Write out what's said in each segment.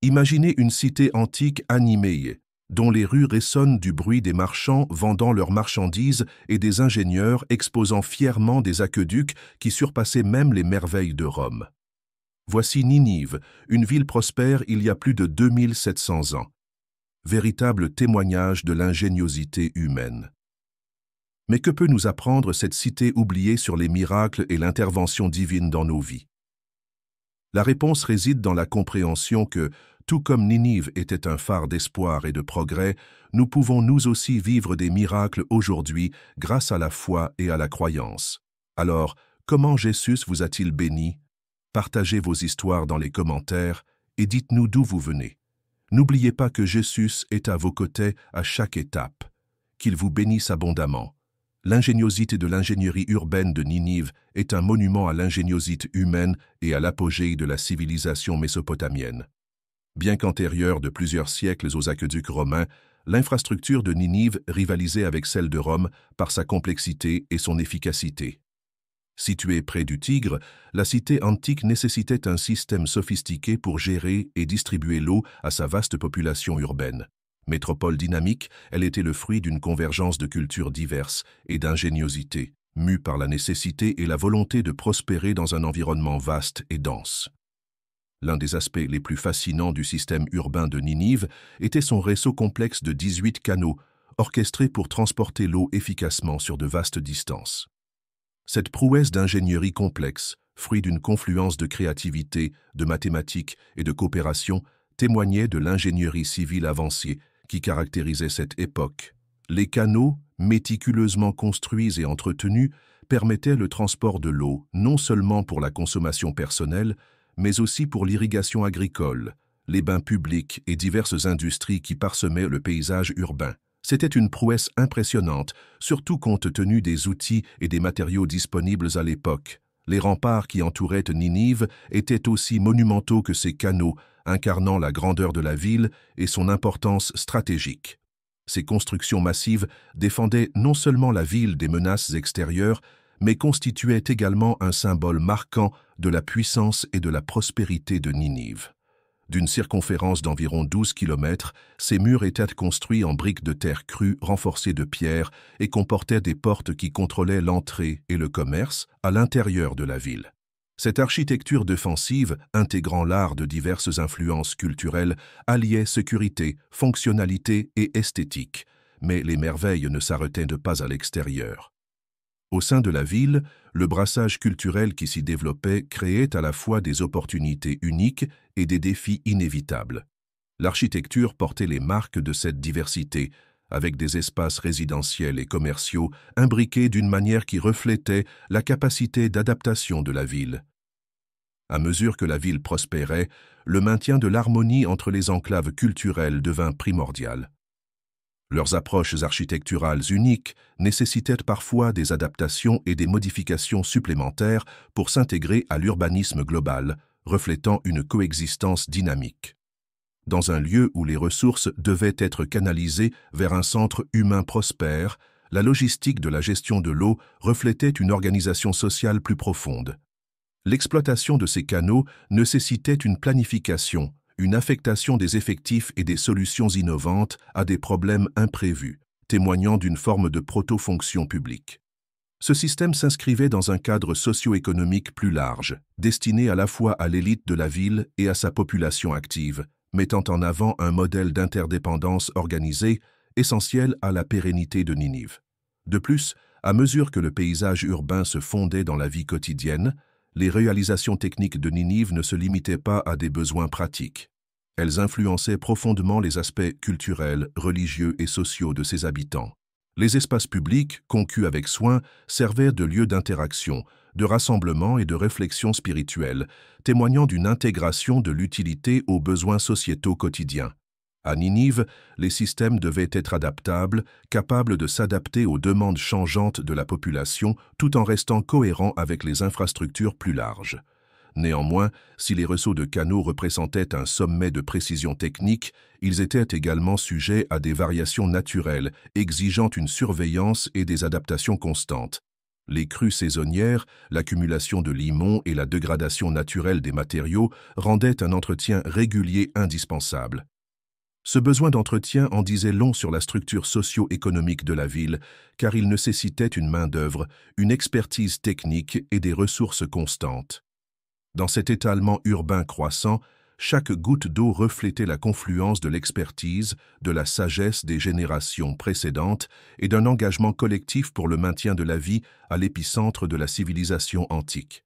Imaginez une cité antique animée, dont les rues résonnent du bruit des marchands vendant leurs marchandises et des ingénieurs exposant fièrement des aqueducs qui surpassaient même les merveilles de Rome. Voici Ninive, une ville prospère il y a plus de 2700 ans. Véritable témoignage de l'ingéniosité humaine. Mais que peut nous apprendre cette cité oubliée sur les miracles et l'intervention divine dans nos vies? La réponse réside dans la compréhension que, tout comme Ninive était un phare d'espoir et de progrès, nous pouvons nous aussi vivre des miracles aujourd'hui grâce à la foi et à la croyance. Alors, comment Jésus vous a-t-il béni? Partagez vos histoires dans les commentaires et dites-nous d'où vous venez. N'oubliez pas que Jésus est à vos côtés à chaque étape. Qu'il vous bénisse abondamment. L'ingéniosité de l'ingénierie urbaine de Ninive est un monument à l'ingéniosité humaine et à l'apogée de la civilisation mésopotamienne. Bien qu'antérieure de plusieurs siècles aux aqueducs romains, l'infrastructure de Ninive rivalisait avec celle de Rome par sa complexité et son efficacité. Située près du Tigre, la cité antique nécessitait un système sophistiqué pour gérer et distribuer l'eau à sa vaste population urbaine. Métropole dynamique, elle était le fruit d'une convergence de cultures diverses et d'ingéniosité, mue par la nécessité et la volonté de prospérer dans un environnement vaste et dense. L'un des aspects les plus fascinants du système urbain de Ninive était son réseau complexe de 18 canaux, orchestrés pour transporter l'eau efficacement sur de vastes distances. Cette prouesse d'ingénierie complexe, fruit d'une confluence de créativité, de mathématiques et de coopération, témoignait de l'ingénierie civile avancée qui caractérisait cette époque. Les canaux, méticuleusement construits et entretenus, permettaient le transport de l'eau non seulement pour la consommation personnelle, mais aussi pour l'irrigation agricole, les bains publics et diverses industries qui parsemaient le paysage urbain. C'était une prouesse impressionnante, surtout compte tenu des outils et des matériaux disponibles à l'époque. Les remparts qui entouraient Ninive étaient aussi monumentaux que ces canaux, incarnant la grandeur de la ville et son importance stratégique. Ces constructions massives défendaient non seulement la ville des menaces extérieures, mais constituaient également un symbole marquant de la puissance et de la prospérité de Ninive. D'une circonférence d'environ 12 km, ces murs étaient construits en briques de terre crue renforcées de pierre et comportaient des portes qui contrôlaient l'entrée et le commerce à l'intérieur de la ville. Cette architecture défensive, intégrant l'art de diverses influences culturelles, alliait sécurité, fonctionnalité et esthétique, mais les merveilles ne s'arrêtaient pas à l'extérieur. Au sein de la ville, le brassage culturel qui s'y développait créait à la fois des opportunités uniques et des défis inévitables. L'architecture portait les marques de cette diversité, avec des espaces résidentiels et commerciaux imbriqués d'une manière qui reflétait la capacité d'adaptation de la ville. À mesure que la ville prospérait, le maintien de l'harmonie entre les enclaves culturelles devint primordial. Leurs approches architecturales uniques nécessitaient parfois des adaptations et des modifications supplémentaires pour s'intégrer à l'urbanisme global, reflétant une coexistence dynamique. Dans un lieu où les ressources devaient être canalisées vers un centre humain prospère, la logistique de la gestion de l'eau reflétait une organisation sociale plus profonde. L'exploitation de ces canaux nécessitait une planification, une affectation des effectifs et des solutions innovantes à des problèmes imprévus, témoignant d'une forme de proto-fonction publique. Ce système s'inscrivait dans un cadre socio-économique plus large, destiné à la fois à l'élite de la ville et à sa population active, mettant en avant un modèle d'interdépendance organisée essentiel à la pérennité de Ninive. De plus, à mesure que le paysage urbain se fondait dans la vie quotidienne, les réalisations techniques de Ninive ne se limitaient pas à des besoins pratiques. Elles influençaient profondément les aspects culturels, religieux et sociaux de ses habitants. Les espaces publics, conçus avec soin, servaient de lieux d'interaction, de rassemblement et de réflexion spirituelle, témoignant d'une intégration de l'utilité aux besoins sociétaux quotidiens. À Ninive, les systèmes devaient être adaptables, capables de s'adapter aux demandes changeantes de la population tout en restant cohérents avec les infrastructures plus larges. Néanmoins, si les réseaux de canaux représentaient un sommet de précision technique, ils étaient également sujets à des variations naturelles, exigeant une surveillance et des adaptations constantes. Les crues saisonnières, l'accumulation de limons et la dégradation naturelle des matériaux rendaient un entretien régulier indispensable. Ce besoin d'entretien en disait long sur la structure socio-économique de la ville, car il nécessitait une main-d'œuvre, une expertise technique et des ressources constantes. Dans cet étalement urbain croissant, chaque goutte d'eau reflétait la confluence de l'expertise, de la sagesse des générations précédentes et d'un engagement collectif pour le maintien de la vie à l'épicentre de la civilisation antique.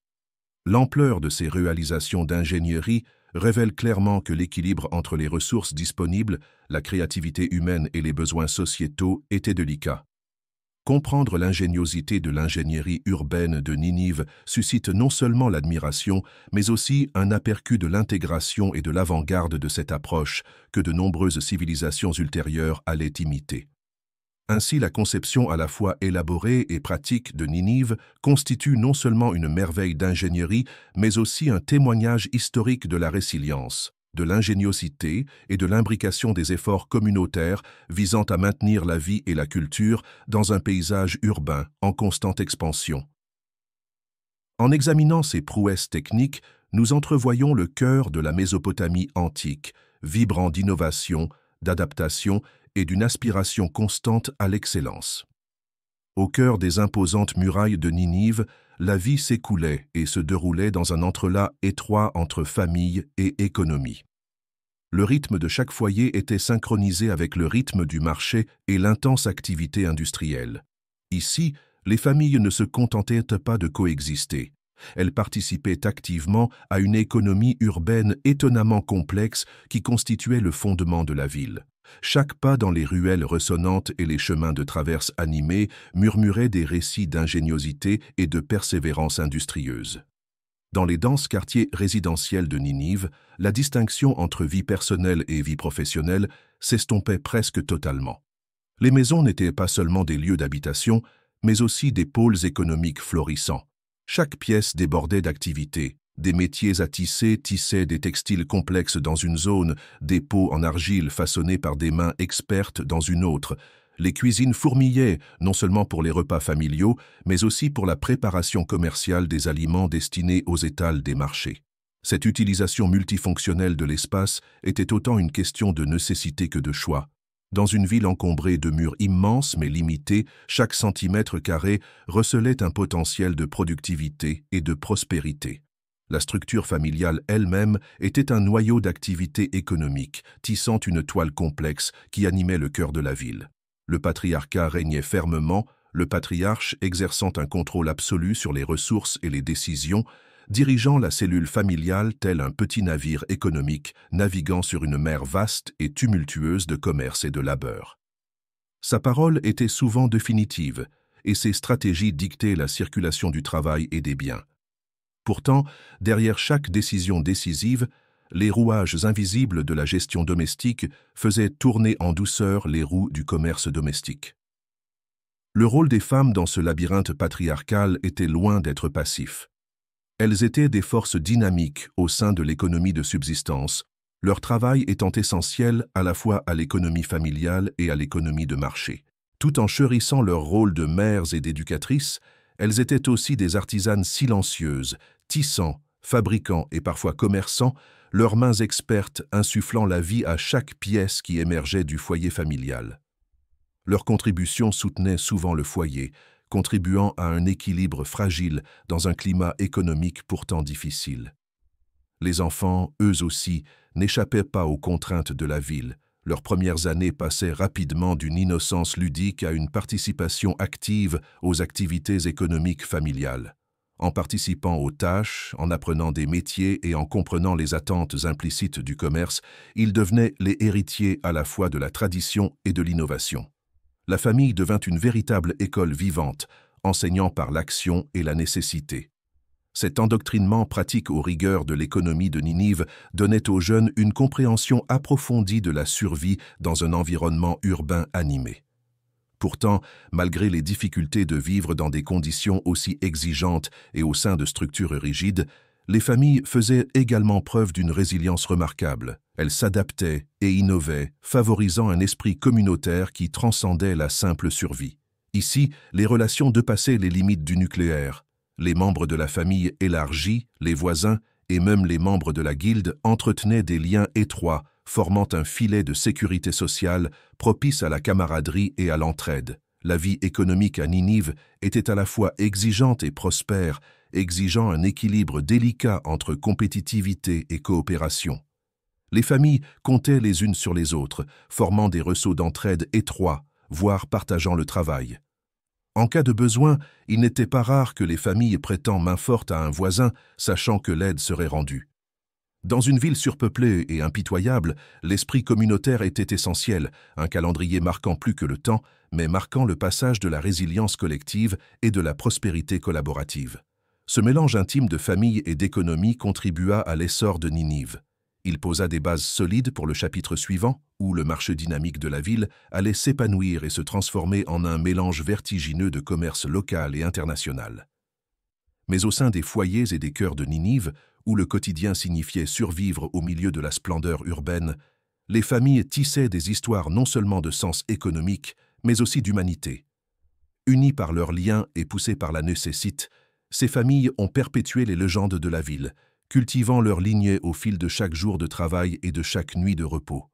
L'ampleur de ces réalisations d'ingénierie révèle clairement que l'équilibre entre les ressources disponibles, la créativité humaine et les besoins sociétaux était délicat. Comprendre l'ingéniosité de l'ingénierie urbaine de Ninive suscite non seulement l'admiration, mais aussi un aperçu de l'intégration et de l'avant-garde de cette approche que de nombreuses civilisations ultérieures allaient imiter. Ainsi, la conception à la fois élaborée et pratique de Ninive constitue non seulement une merveille d'ingénierie, mais aussi un témoignage historique de la résilience, de l'ingéniosité et de l'imbrication des efforts communautaires visant à maintenir la vie et la culture dans un paysage urbain en constante expansion. En examinant ces prouesses techniques, nous entrevoyons le cœur de la Mésopotamie antique, vibrant d'innovation, d'adaptation et d'une aspiration constante à l'excellence. Au cœur des imposantes murailles de Ninive, la vie s'écoulait et se déroulait dans un entrelac étroit entre famille et économie. Le rythme de chaque foyer était synchronisé avec le rythme du marché et l'intense activité industrielle. Ici, les familles ne se contentaient pas de coexister. Elles participaient activement à une économie urbaine étonnamment complexe qui constituait le fondement de la ville. Chaque pas dans les ruelles ressonnantes et les chemins de traverse animés murmurait des récits d'ingéniosité et de persévérance industrieuse. Dans les denses quartiers résidentiels de Ninive, la distinction entre vie personnelle et vie professionnelle s'estompait presque totalement. Les maisons n'étaient pas seulement des lieux d'habitation, mais aussi des pôles économiques florissants. Chaque pièce débordait d'activités. Des métiers à tisser tissaient des textiles complexes dans une zone, des pots en argile façonnés par des mains expertes dans une autre. Les cuisines fourmillaient, non seulement pour les repas familiaux, mais aussi pour la préparation commerciale des aliments destinés aux étals des marchés. Cette utilisation multifonctionnelle de l'espace était autant une question de nécessité que de choix. Dans une ville encombrée de murs immenses mais limités, chaque centimètre carré recelait un potentiel de productivité et de prospérité. La structure familiale elle-même était un noyau d'activité économique, tissant une toile complexe qui animait le cœur de la ville. Le patriarcat régnait fermement, le patriarche exerçant un contrôle absolu sur les ressources et les décisions, dirigeant la cellule familiale tel un petit navire économique naviguant sur une mer vaste et tumultueuse de commerce et de labeur. Sa parole était souvent définitive, et ses stratégies dictaient la circulation du travail et des biens. Pourtant, derrière chaque décision décisive, les rouages invisibles de la gestion domestique faisaient tourner en douceur les roues du commerce domestique. Le rôle des femmes dans ce labyrinthe patriarcal était loin d'être passif. Elles étaient des forces dynamiques au sein de l'économie de subsistance, leur travail étant essentiel à la fois à l'économie familiale et à l'économie de marché. Tout en chérissant leur rôle de mères et d'éducatrices, elles étaient aussi des artisanes silencieuses, tissant, fabriquant et parfois commerçant, leurs mains expertes insufflant la vie à chaque pièce qui émergeait du foyer familial. Leur contribution soutenait souvent le foyer, contribuant à un équilibre fragile dans un climat économique pourtant difficile. Les enfants, eux aussi, n'échappaient pas aux contraintes de la ville. Leurs premières années passaient rapidement d'une innocence ludique à une participation active aux activités économiques familiales. En participant aux tâches, en apprenant des métiers et en comprenant les attentes implicites du commerce, ils devenaient les héritiers à la fois de la tradition et de l'innovation. La famille devint une véritable école vivante, enseignant par l'action et la nécessité. Cet endoctrinement pratique aux rigueurs de l'économie de Ninive donnait aux jeunes une compréhension approfondie de la survie dans un environnement urbain animé. Pourtant, malgré les difficultés de vivre dans des conditions aussi exigeantes et au sein de structures rigides, les familles faisaient également preuve d'une résilience remarquable. Elles s'adaptaient et innovaient, favorisant un esprit communautaire qui transcendait la simple survie. Ici, les relations dépassaient les limites du nucléaire. Les membres de la famille élargie, les voisins et même les membres de la guilde entretenaient des liens étroits, formant un filet de sécurité sociale propice à la camaraderie et à l'entraide. La vie économique à Ninive était à la fois exigeante et prospère, exigeant un équilibre délicat entre compétitivité et coopération. Les familles comptaient les unes sur les autres, formant des réseaux d'entraide étroits, voire partageant le travail. En cas de besoin, il n'était pas rare que les familles prêtant main forte à un voisin, sachant que l'aide serait rendue. Dans une ville surpeuplée et impitoyable, l'esprit communautaire était essentiel, un calendrier marquant plus que le temps, mais marquant le passage de la résilience collective et de la prospérité collaborative. Ce mélange intime de famille et d'économie contribua à l'essor de Ninive. Il posa des bases solides pour le chapitre suivant, où le marché dynamique de la ville allait s'épanouir et se transformer en un mélange vertigineux de commerce local et international. Mais au sein des foyers et des cœurs de Ninive, où le quotidien signifiait survivre au milieu de la splendeur urbaine, les familles tissaient des histoires non seulement de sens économique, mais aussi d'humanité. Unies par leurs liens et poussées par la nécessité, ces familles ont perpétué les légendes de la ville, cultivant leur lignée au fil de chaque jour de travail et de chaque nuit de repos.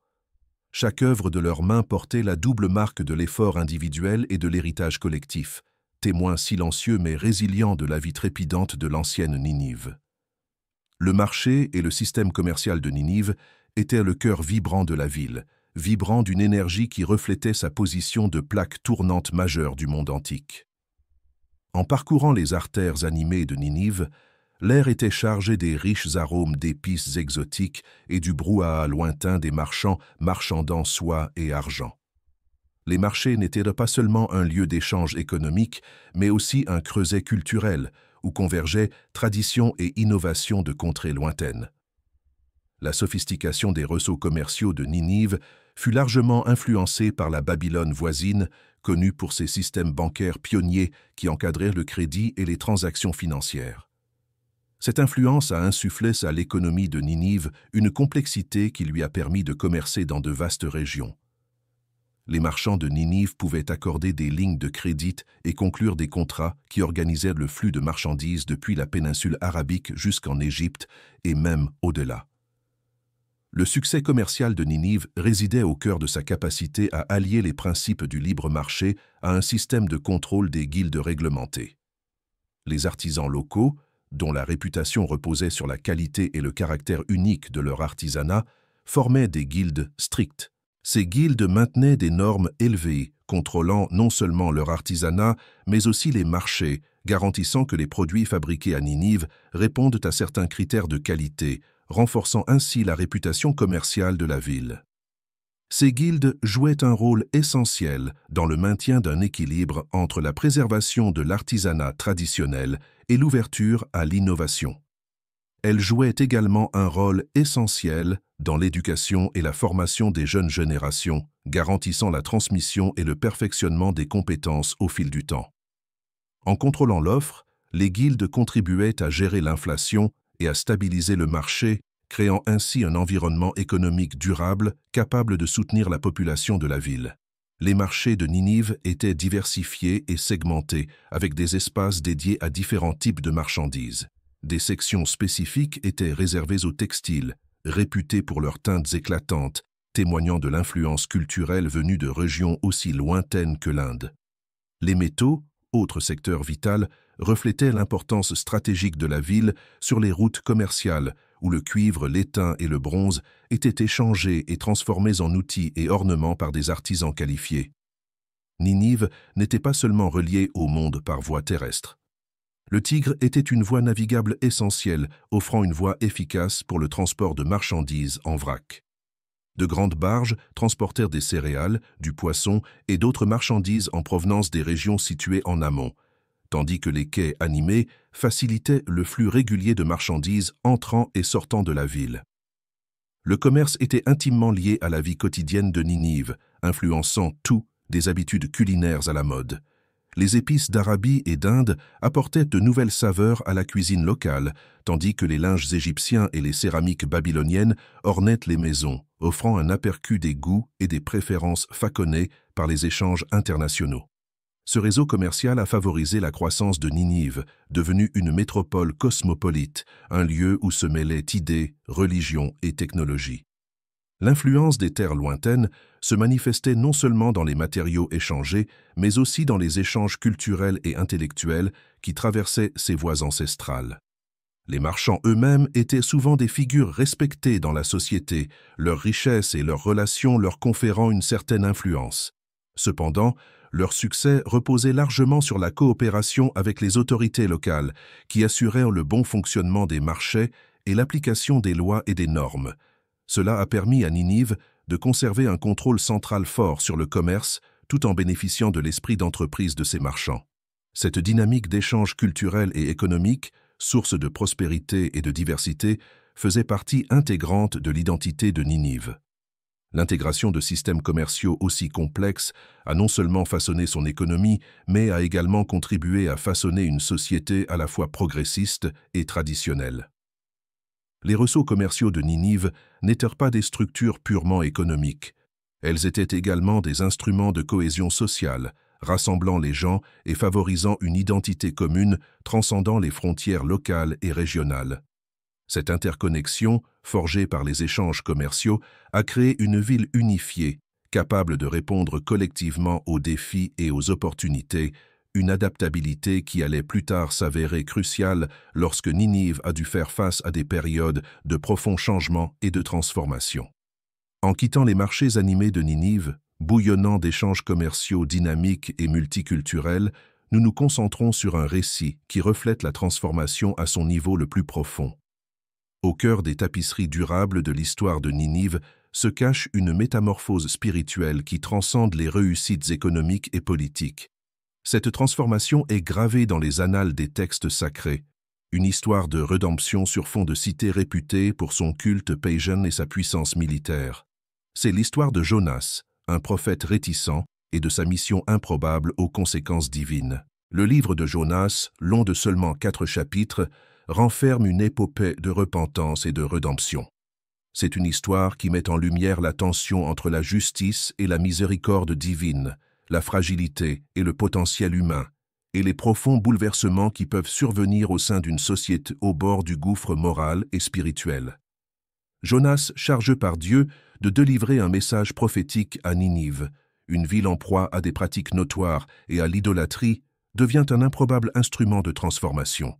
Chaque œuvre de leurs mains portait la double marque de l'effort individuel et de l'héritage collectif, témoin silencieux mais résilient de la vie trépidante de l'ancienne Ninive. Le marché et le système commercial de Ninive étaient le cœur vibrant de la ville, vibrant d'une énergie qui reflétait sa position de plaque tournante majeure du monde antique. En parcourant les artères animées de Ninive, l'air était chargé des riches arômes d'épices exotiques et du brouhaha lointain des marchands marchandant soie et argent. Les marchés n'étaient pas seulement un lieu d'échange économique, mais aussi un creuset culturel où convergeaient tradition et innovation de contrées lointaines. La sophistication des réseaux commerciaux de Ninive fut largement influencée par la Babylone voisine, connue pour ses systèmes bancaires pionniers qui encadraient le crédit et les transactions financières. Cette influence a insufflé à l'économie de Ninive une complexité qui lui a permis de commercer dans de vastes régions. Les marchands de Ninive pouvaient accorder des lignes de crédit et conclure des contrats qui organisaient le flux de marchandises depuis la péninsule arabique jusqu'en Égypte et même au-delà. Le succès commercial de Ninive résidait au cœur de sa capacité à allier les principes du libre marché à un système de contrôle des guildes réglementées. Les artisans locaux, dont la réputation reposait sur la qualité et le caractère unique de leur artisanat, formaient des guildes strictes. Ces guildes maintenaient des normes élevées, contrôlant non seulement leur artisanat, mais aussi les marchés, garantissant que les produits fabriqués à Ninive répondent à certains critères de qualité, renforçant ainsi la réputation commerciale de la ville. Ces guildes jouaient un rôle essentiel dans le maintien d'un équilibre entre la préservation de l'artisanat traditionnel et l'ouverture à l'innovation. Elles jouaient également un rôle essentiel dans l'éducation et la formation des jeunes générations, garantissant la transmission et le perfectionnement des compétences au fil du temps. En contrôlant l'offre, les guildes contribuaient à gérer l'inflation et à stabiliser le marché, créant ainsi un environnement économique durable capable de soutenir la population de la ville. Les marchés de Ninive étaient diversifiés et segmentés, avec des espaces dédiés à différents types de marchandises. Des sections spécifiques étaient réservées aux textiles, réputés pour leurs teintes éclatantes, témoignant de l'influence culturelle venue de régions aussi lointaines que l'Inde. Les métaux, autre secteur vital, reflétaient l'importance stratégique de la ville sur les routes commerciales, où le cuivre, l'étain et le bronze étaient échangés et transformés en outils et ornements par des artisans qualifiés. Ninive n'était pas seulement reliée au monde par voie terrestre. Le Tigre était une voie navigable essentielle, offrant une voie efficace pour le transport de marchandises en vrac. De grandes barges transportèrent des céréales, du poisson et d'autres marchandises en provenance des régions situées en amont, tandis que les quais animés facilitaient le flux régulier de marchandises entrant et sortant de la ville. Le commerce était intimement lié à la vie quotidienne de Ninive, influençant tout, des habitudes culinaires à la mode. Les épices d'Arabie et d'Inde apportaient de nouvelles saveurs à la cuisine locale, tandis que les linges égyptiens et les céramiques babyloniennes ornaient les maisons, offrant un aperçu des goûts et des préférences façonnées par les échanges internationaux. Ce réseau commercial a favorisé la croissance de Ninive, devenue une métropole cosmopolite, un lieu où se mêlaient idées, religions et technologies. L'influence des terres lointaines se manifestait non seulement dans les matériaux échangés, mais aussi dans les échanges culturels et intellectuels qui traversaient ces voies ancestrales. Les marchands eux-mêmes étaient souvent des figures respectées dans la société, leur richesse et leurs relations leur conférant une certaine influence. Cependant, leur succès reposait largement sur la coopération avec les autorités locales, qui assuraient le bon fonctionnement des marchés et l'application des lois et des normes. Cela a permis à Ninive de conserver un contrôle central fort sur le commerce, tout en bénéficiant de l'esprit d'entreprise de ses marchands. Cette dynamique d'échange culturel et économique, source de prospérité et de diversité, faisait partie intégrante de l'identité de Ninive. L'intégration de systèmes commerciaux aussi complexes a non seulement façonné son économie, mais a également contribué à façonner une société à la fois progressiste et traditionnelle. Les réseaux commerciaux de Ninive n'étaient pas des structures purement économiques. Elles étaient également des instruments de cohésion sociale, rassemblant les gens et favorisant une identité commune transcendant les frontières locales et régionales. Cette interconnexion, forgée par les échanges commerciaux, a créé une ville unifiée, capable de répondre collectivement aux défis et aux opportunités, une adaptabilité qui allait plus tard s'avérer cruciale lorsque Ninive a dû faire face à des périodes de profonds changements et de transformations. En quittant les marchés animés de Ninive, bouillonnant d'échanges commerciaux dynamiques et multiculturels, nous nous concentrons sur un récit qui reflète la transformation à son niveau le plus profond. Au cœur des tapisseries durables de l'histoire de Ninive se cache une métamorphose spirituelle qui transcende les réussites économiques et politiques. Cette transformation est gravée dans les annales des textes sacrés, une histoire de rédemption sur fond de cité réputée pour son culte païen et sa puissance militaire. C'est l'histoire de Jonas, un prophète réticent, et de sa mission improbable aux conséquences divines. Le livre de Jonas, long de seulement 4 chapitres, renferme une épopée de repentance et de rédemption. C'est une histoire qui met en lumière la tension entre la justice et la miséricorde divine, la fragilité et le potentiel humain, et les profonds bouleversements qui peuvent survenir au sein d'une société au bord du gouffre moral et spirituel. Jonas charge par Dieu de délivrer un message prophétique à Ninive, une ville en proie à des pratiques notoires et à l'idolâtrie, devient un improbable instrument de transformation.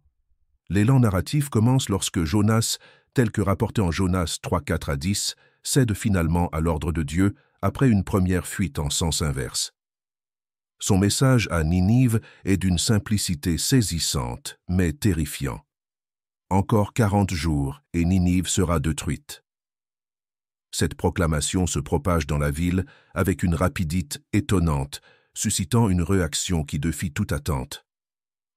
L'élan narratif commence lorsque Jonas, tel que rapporté en Jonas 3:4-10, cède finalement à l'ordre de Dieu après une première fuite en sens inverse. Son message à Ninive est d'une simplicité saisissante, mais terrifiant. Encore 40 jours et Ninive sera détruite. Cette proclamation se propage dans la ville avec une rapidité étonnante, suscitant une réaction qui défie toute attente.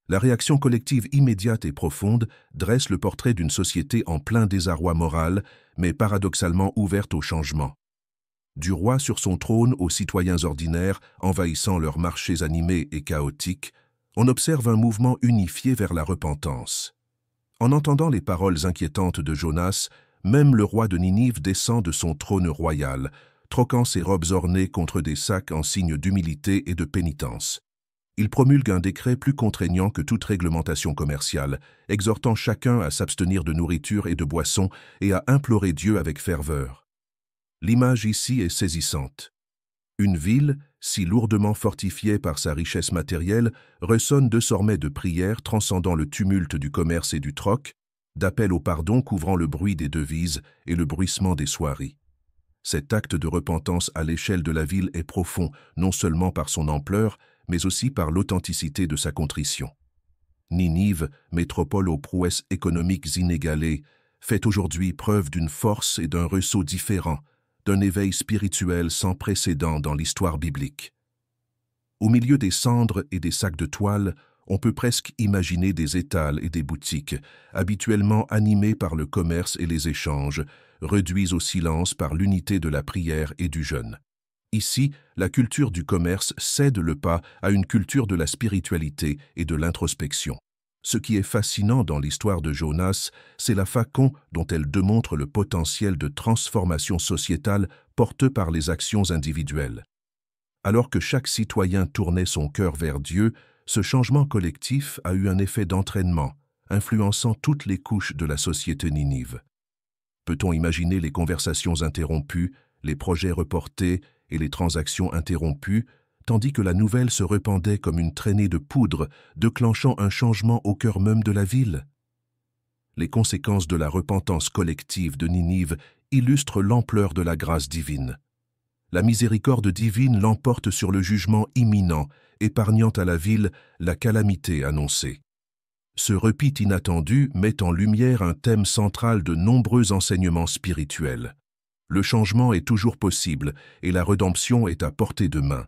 La réaction collective immédiate et profonde dresse le portrait d'une société en plein désarroi moral, mais paradoxalement ouverte au changement. Du roi sur son trône aux citoyens ordinaires envahissant leurs marchés animés et chaotiques, on observe un mouvement unifié vers la repentance. En entendant les paroles inquiétantes de Jonas, même le roi de Ninive descend de son trône royal, troquant ses robes ornées contre des sacs en signe d'humilité et de pénitence. Il promulgue un décret plus contraignant que toute réglementation commerciale, exhortant chacun à s'abstenir de nourriture et de boissons et à implorer Dieu avec ferveur. L'image ici est saisissante. Une ville, si lourdement fortifiée par sa richesse matérielle, ressonne désormais de prières transcendant le tumulte du commerce et du troc, d'appels au pardon couvrant le bruit des devises et le bruissement des soieries. Cet acte de repentance à l'échelle de la ville est profond, non seulement par son ampleur, mais aussi par l'authenticité de sa contrition. Ninive, métropole aux prouesses économiques inégalées, fait aujourd'hui preuve d'une force et d'un ressaut différent, d'un éveil spirituel sans précédent dans l'histoire biblique. Au milieu des cendres et des sacs de toile, on peut presque imaginer des étals et des boutiques, habituellement animés par le commerce et les échanges, réduits au silence par l'unité de la prière et du jeûne. Ici, la culture du commerce cède le pas à une culture de la spiritualité et de l'introspection. Ce qui est fascinant dans l'histoire de Jonas, c'est la façon dont elle démontre le potentiel de transformation sociétale porté par les actions individuelles. Alors que chaque citoyen tournait son cœur vers Dieu, ce changement collectif a eu un effet d'entraînement, influençant toutes les couches de la société ninive. Peut-on imaginer les conversations interrompues, les projets reportés et les transactions interrompues, tandis que la nouvelle se répandait comme une traînée de poudre, déclenchant un changement au cœur même de la ville? Les conséquences de la repentance collective de Ninive illustrent l'ampleur de la grâce divine. La miséricorde divine l'emporte sur le jugement imminent, épargnant à la ville la calamité annoncée. Ce repit inattendu met en lumière un thème central de nombreux enseignements spirituels. Le changement est toujours possible et la rédemption est à portée de main,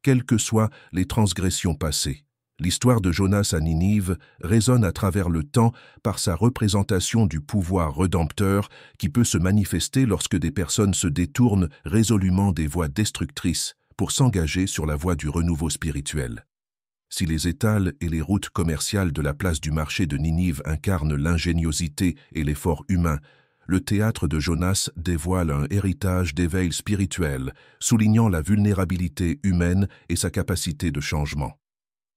quelles que soient les transgressions passées. L'histoire de Jonas à Ninive résonne à travers le temps par sa représentation du pouvoir rédempteur qui peut se manifester lorsque des personnes se détournent résolument des voies destructrices pour s'engager sur la voie du renouveau spirituel. Si les étals et les routes commerciales de la place du marché de Ninive incarnent l'ingéniosité et l'effort humain, le théâtre de Jonas dévoile un héritage d'éveil spirituel, soulignant la vulnérabilité humaine et sa capacité de changement.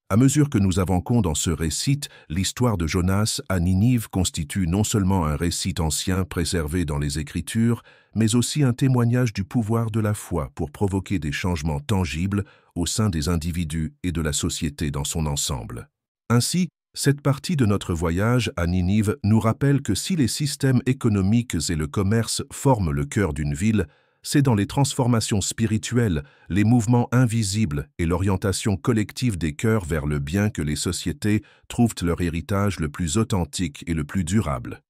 À mesure que nous avançons dans ce récit, l'histoire de Jonas à Ninive constitue non seulement un récit ancien préservé dans les Écritures, mais aussi un témoignage du pouvoir de la foi pour provoquer des changements tangibles au sein des individus et de la société dans son ensemble. Ainsi, cette partie de notre voyage à Ninive nous rappelle que si les systèmes économiques et le commerce forment le cœur d'une ville, c'est dans les transformations spirituelles, les mouvements invisibles et l'orientation collective des cœurs vers le bien que les sociétés trouvent leur héritage le plus authentique et le plus durable.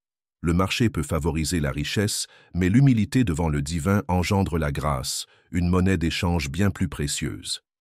Le marché peut favoriser la richesse, mais l'humilité devant le divin engendre la grâce, une monnaie d'échange bien plus précieuse.